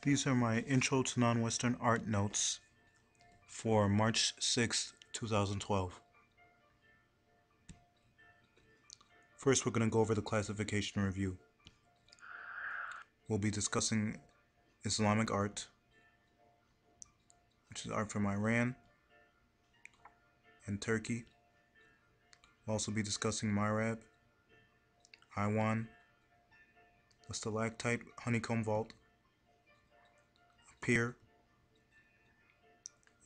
These are my Intro to Non-Western Art notes for March 6th, 2012. First, we're going to go over the classification review. We'll be discussing Islamic art, which is art from Iran and Turkey. We'll also be discussing Mihrab, INWA, a stalactite honeycomb vault, a pier,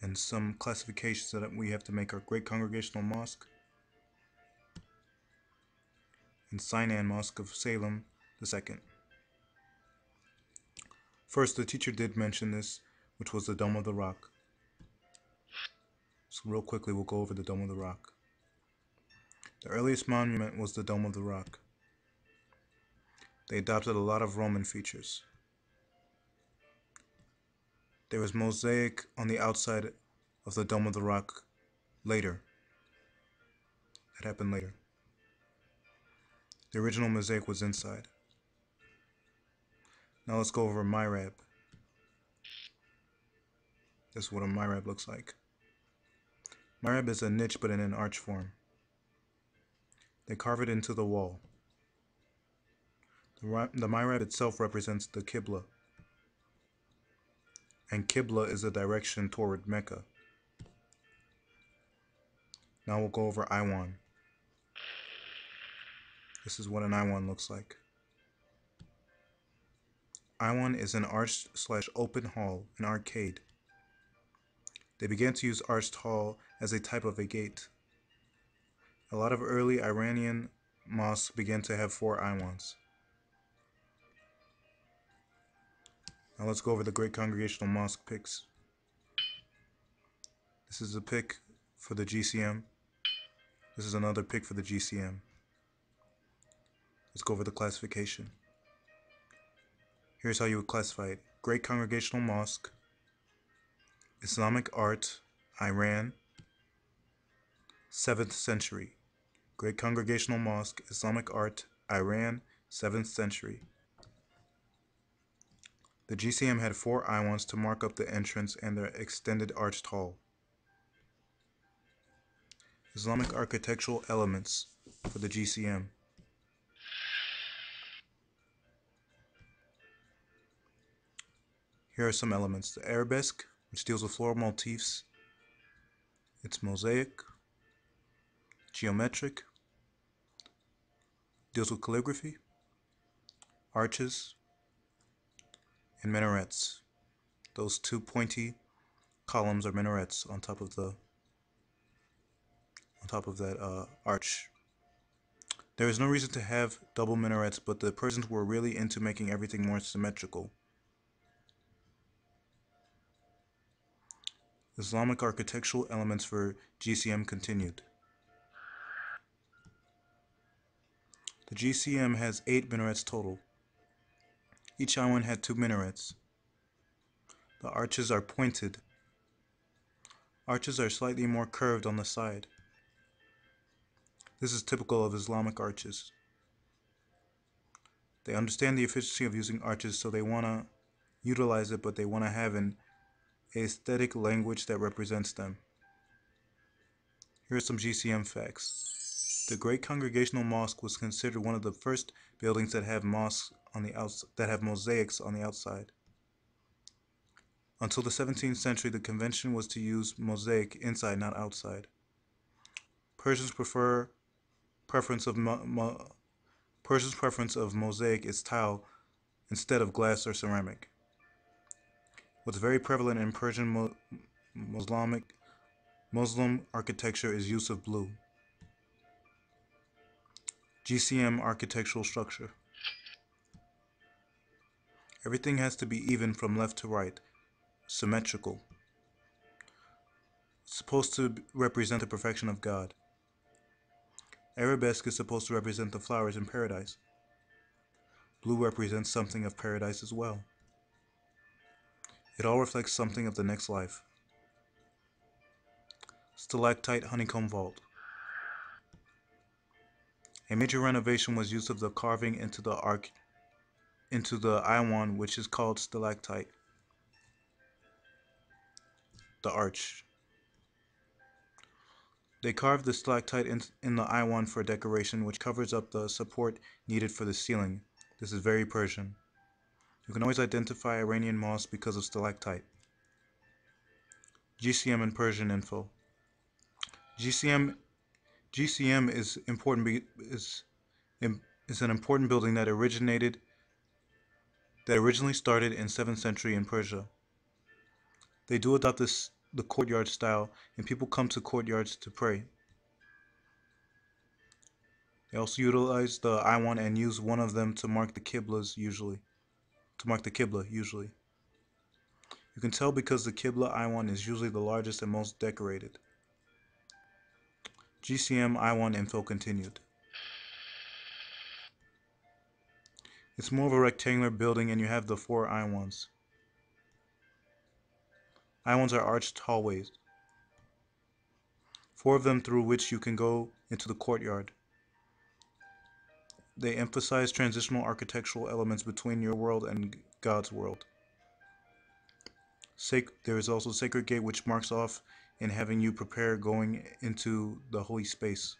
and some classifications that we have to make our Great Congregational Mosque and Sinan Mosque of Salem II. First, the teacher did mention this, which was the Dome of the Rock. So real quickly, we'll go over the Dome of the Rock. The earliest monument was the Dome of the Rock. They adopted a lot of Roman features. There was mosaic on the outside of the Dome of the Rock later. That happened later. The original mosaic was inside. Now let's go over Mihrab. This is what a Mihrab looks like. Mihrab is a niche but in an arch form. They carve it into the wall. The Mihrab itself represents the Qibla, and Qibla is a direction toward Mecca. Now we'll go over INWA. This is what an INWA looks like. INWA is an arched/open hall, an arcade. They began to use arched hall as a type of a gate. A lot of early Iranian mosques began to have 4 INWAs. Now let's go over the Great Congregational Mosque pics. This is a pic for the GCM. This is another pic for the GCM. Let's go over the classification. Here's how you would classify it. Great Congregational Mosque, Islamic art, Iran, 7th century. Great Congregational Mosque, Islamic art, Iran, 7th century. The GCM had 4 INWAs to mark up the entrance and the extended arched hall. Islamic architectural elements for the GCM. Here are some elements. The arabesque, which deals with floral motifs. It's mosaic, geometric, deals with calligraphy, arches, and minarets. Those 2 pointy columns are minarets on top of that arch. There is no reason to have double minarets, but the Persians were really into making everything more symmetrical. Islamic architectural elements for GCM continued. The GCM has 8 minarets total. Each INWA had 2 minarets. The arches are pointed. Arches are slightly more curved on the side. This is typical of Islamic arches. They understand the efficiency of using arches, so they want to utilize it, but they want to have an aesthetic language that represents them. Here are some GCM facts. The Great Congregational Mosque was considered one of the first buildings that have mosaics on the outside. Until the 17th century, the convention was to use mosaic inside, not outside. Persians' preference of mosaic is tile instead of glass or ceramic. What's very prevalent in Persian Muslim architecture is use of blue. GCM architectural structure. Everything has to be even from left to right, symmetrical. It's supposed to represent the perfection of God. Arabesque is supposed to represent the flowers in paradise. Blue represents something of paradise as well. It all reflects something of the next life. Stalactite honeycomb vault. A major renovation was used of the carving into the INWA, which is called stalactite. the arch. They carved the stalactite in the INWA for decoration, which covers up the support needed for the ceiling. This is very Persian. You can always identify Iranian mosques because of stalactite. GCM and Persian info. GCM GCM is important is an important building that originally started in 7th century in Persia. They do adopt the courtyard style, and people come to courtyards to pray. They also utilize the INWA and use one of them to mark the Qibla usually. You can tell because the Qibla INWA is usually the largest and most decorated. GCM INWA info continued. It's more of a rectangular building and you have the 4 INWAs. INWAs are arched hallways. 4 of them through which you can go into the courtyard. They emphasize transitional architectural elements between your world and God's world. There is also Sacred Gate, which marks off in having you prepare going into the holy space.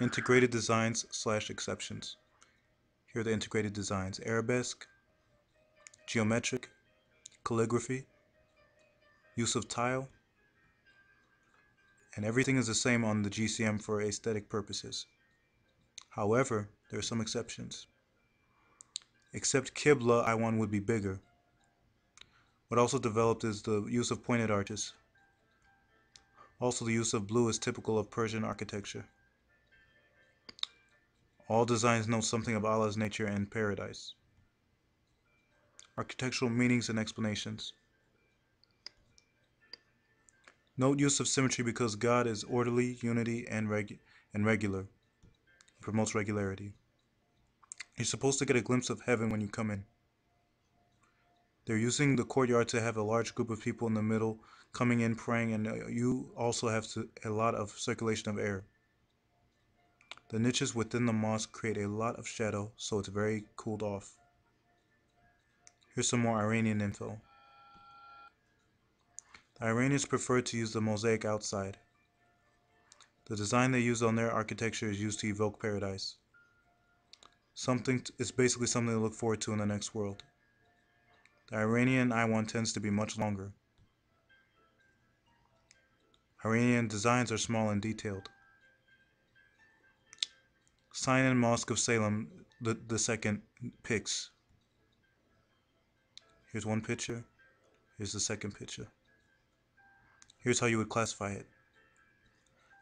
Integrated designs / exceptions. Here are the integrated designs: arabesque, geometric, calligraphy, use of tile, and everything is the same on the GCM for aesthetic purposes. However, there are some exceptions. Except Qibla, INWA would be bigger. What also developed is the use of pointed arches. Also, the use of blue is typical of Persian architecture. All designs know something of Allah's nature and paradise. Architectural meanings and explanations. Note use of symmetry because God is orderly, unity, and regular. He promotes regularity. You're supposed to get a glimpse of heaven when you come in. They're using the courtyard to have a large group of people in the middle coming in praying, and you also have a lot of circulation of air. The niches within the mosque create a lot of shadow, so it's very cooled off. Here's some more Iranian info. The Iranians prefer to use the mosaic outside. The design they use on their architecture is used to evoke paradise. It's basically something to look forward to in the next world. The Iranian INWA tends to be much longer. Iranian designs are small and detailed. Sinan Mosque of Salem, the second pics. Here's one picture. Here's the second picture. Here's how you would classify it.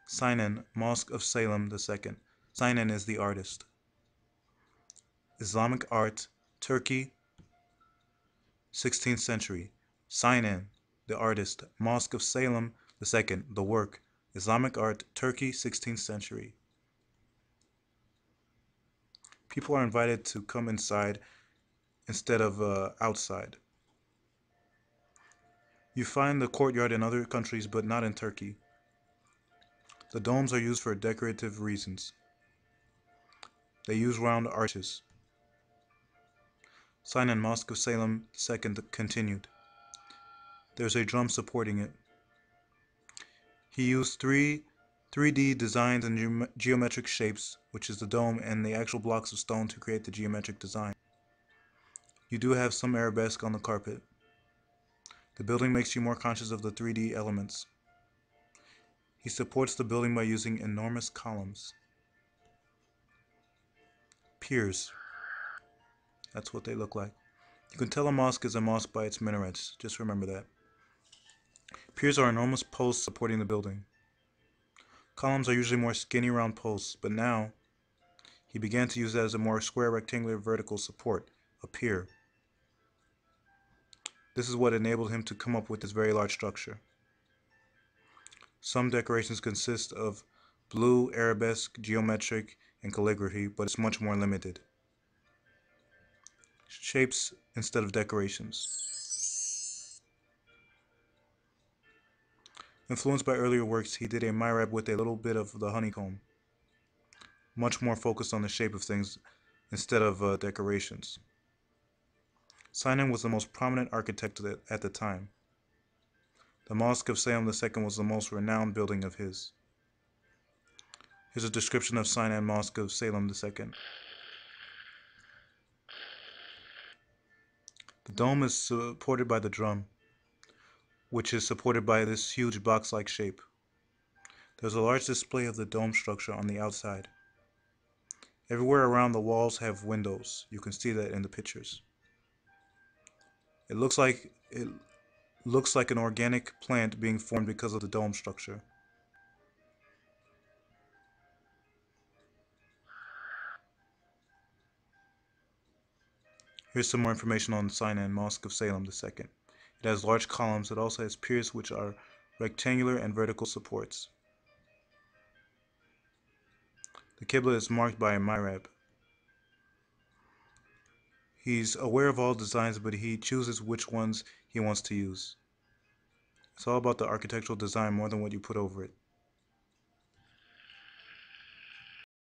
Sinan, Mosque of Salem II. Sinan is the artist. Islamic art, Turkey, 16th century. Sinan, the artist. Mosque of Salem II, the work. Islamic art, Turkey, 16th century. People are invited to come inside instead of outside. You find the courtyard in other countries, but not in Turkey. The domes are used for decorative reasons. They use round arches. Sinan Mosque of Salem II continued. There's a drum supporting it. He used 3D designs and geometric shapes, which is the dome and the actual blocks of stone to create the geometric design. You do have some arabesque on the carpet. The building makes you more conscious of the 3D elements. He supports the building by using enormous columns. Piers. That's what they look like. You can tell a mosque is a mosque by its minarets. Just remember that. Piers are enormous posts supporting the building. Columns are usually more skinny round posts, but now he began to use that as a more square rectangular vertical support, a pier. This is what enabled him to come up with this very large structure. Some decorations consist of blue, arabesque, geometric, and calligraphy, but it's much more limited. Shapes instead of decorations. Influenced by earlier works, he did a mihrab with a little bit of the honeycomb. Much more focused on the shape of things instead of decorations. Sinan was the most prominent architect at the time. The Mosque of Salem II was the most renowned building of his. Here's a description of Sinan Mosque of Salem II. The dome is supported by the drum, which is supported by this huge box-like shape. There's a large display of the dome structure on the outside. Everywhere around the walls have windows. You can see that in the pictures. It looks like an organic plant being formed because of the dome structure. Here's some more information on Sinan Mosque of Salem II. It has large columns. It also has piers which are rectangular and vertical supports. The Qibla is marked by a mihrab. He's aware of all designs, but he chooses which ones he wants to use. It's all about the architectural design more than what you put over it.